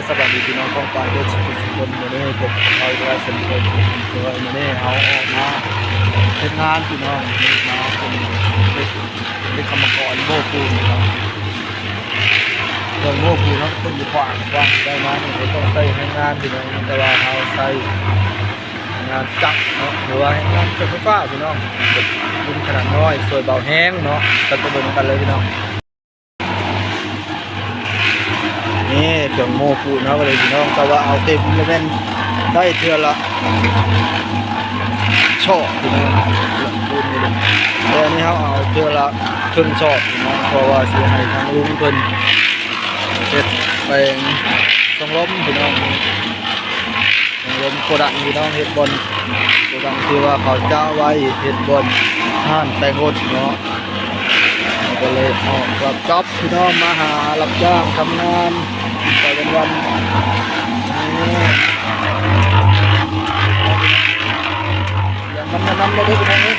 สวัสดีพี่น้องของฝ่ายด้วยสุขคนวันนี้ผมเอาด้วยสนิทเลยวันนี้เอาออกมาเป็นงานพี่น้องมาเป็นกรรมกรโม้ปูนครับเรื่องโม้ปูนครับคนอยู่ขวางได้มาเนี่ยต้องใส่ให้งานพี่น้องแต่ว่าเอาใส่งานจักเนาะหรือว่างานไฟฟ้าพี่น้องเป็นขนาดน้อยสวยเบาแห้งเนาะกันไปดูกันเลยพี่น้องนี่เครื่องโม้ปูนเนาะก็เลยพี่น้องแต่ว่าเอาเต็มเลยแม่นได้เทื่อละชอบพี่น้องปูนนี่เลยแต่อันนี้เขาเอาเทื่อละครึ่งชอบพี่น้องเพราะว่าสิให้ทางลุงเพิ่นเฮ็ดไปส่งลมพี่น้องส่งลมโกดังพี่น้องเฮ็ดบนโกดังที่ว่าเขาจ้าไว้เฮ็ดบนห้านแต่งรถเนาะก็เลยออกรับจ็อบพี่น้องมาหารับจ้างทำงานไปวันอย่างมันนำเราด้วยพี่น้องนี่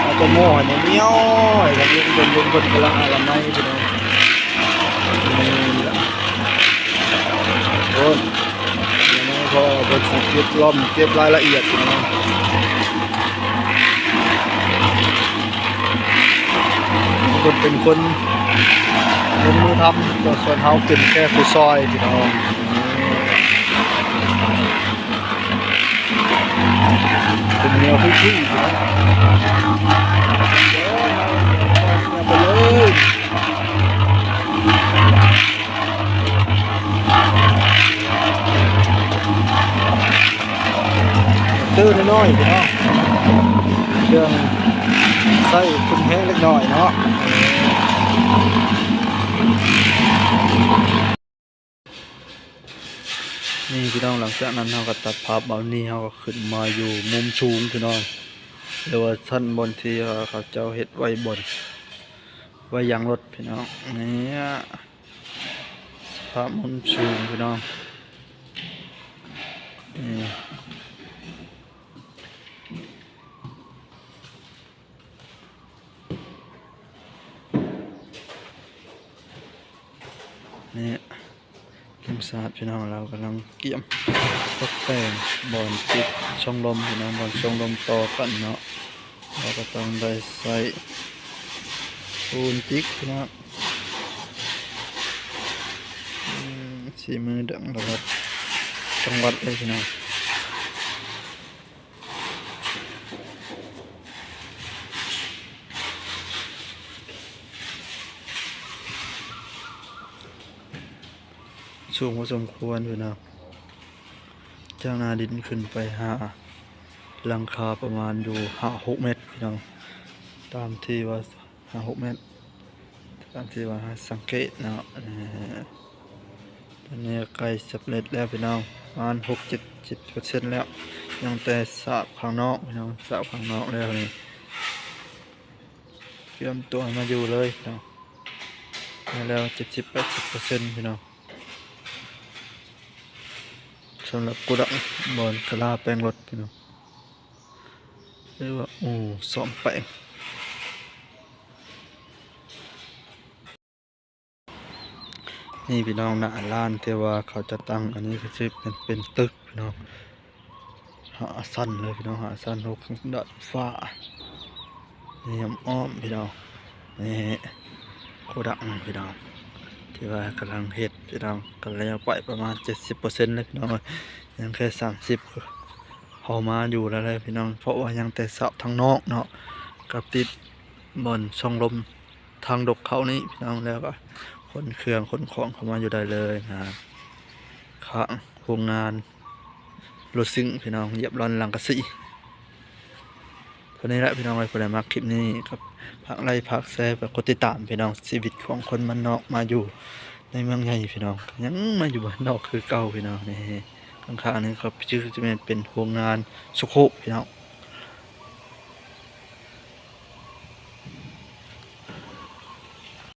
เอาตัวโม่เนี่ยเนี้ยวอย่างนี้บนกำลังอะไรไม่พี่น้องนี่แหละโอ้ยอย่างนี้พอบนสุดเก็บลมเก็บรายละเอียดพี่น้องคนเป็นคนลงมือทำตัวส่วนเขาเป็นแค่ผู้ซอยพี่น้องเป็นแนวที่ไปเลยตื้อน้อยพี่น้องเครื่องใส่คุ้มแห้งเล็กน้อยเนาะนี่พี่น้องหลังจากนั้นเราก็ตัดภาพเอานี่เราก็ขึ้นมาอยู่มุมสูงพี่น้องหรือว่าชั้นบนที่เขาเจ้าเฮ็ดไว้บนไว้ยางรถพี่น้องนี่ภาพมุมสูงพี่น้องนี่ทีมศาสตร์พี่น้องเรากำลังเกี่ยมตกแต่งบอลติดช่องลมพี่น้องบอลช่องลมต่อกันเนาะเราก็ต้องได้ใส่ปูนติ๊กพี่น้องสีมือดังระดับจังหวัดเลยพี่น้องสูงพอสมควรพี่น้องจากนาดินขึ้นไปหาหลังคาประมาณอยู่5-6 เมตรพี่น้องตามที่ว่า5-6 เมตรตามที่ว่าสังเกตเนาะตอนนี้ใกล้สำเร็จแล้วพี่น้องประมาณ6-7% แล้วยังแต่สาบข้างนอกพี่น้องสาบข้างนอกแล้วนี่เตรียมตัวมาอยู่เลยพี่น้องแล้ว70-80% พี่น้องสำหรับกุดังบอลกะลาแปลงรถพี่น้องเรียกว่าซ้อมแปลงนี่พี่น้องหน้าร้านที่ว่าเขาจะตั้งอันนี้ก็จะเป็นตึกพี่น้องหาสั้นเลยพี่น้องหาสั้น6 ดาดฟ้านี่อ้อมพี่น้องนี่กุดังพี่น้องที่ว่ากำลังเฮ็ดพี่น้องกันแล้วไปประมาณ70%เลยพี่น้องยังแค่30พอมาอยู่แล้วเลยพี่น้องเพราะว่ายังแต่เสาทางนอกเนาะกับติดบนช่องลมทางดกเขานี้พี่น้องแล้วก็ขนเครื่องขนของเข้ามาอยู่ได้เลยนะข้างโรงงานรถซิ่งพี่น้องเหยียบร้อนหลังกระสีคนนี้แหละพี่น้องไว้ผู้ใดมาคลิปนี้ครับพักไล่พักแซ่แบบกดติดตามพี่น้องชีวิตของคนมันนอกมาอยู่ในเมืองใหญ่พี่น้องยังมาอยู่บ้านนอกคือเก่าพี่น้องนี่ข้างๆนี้ครับชื่อจะเป็นโรงงานสุโขพี่น้อง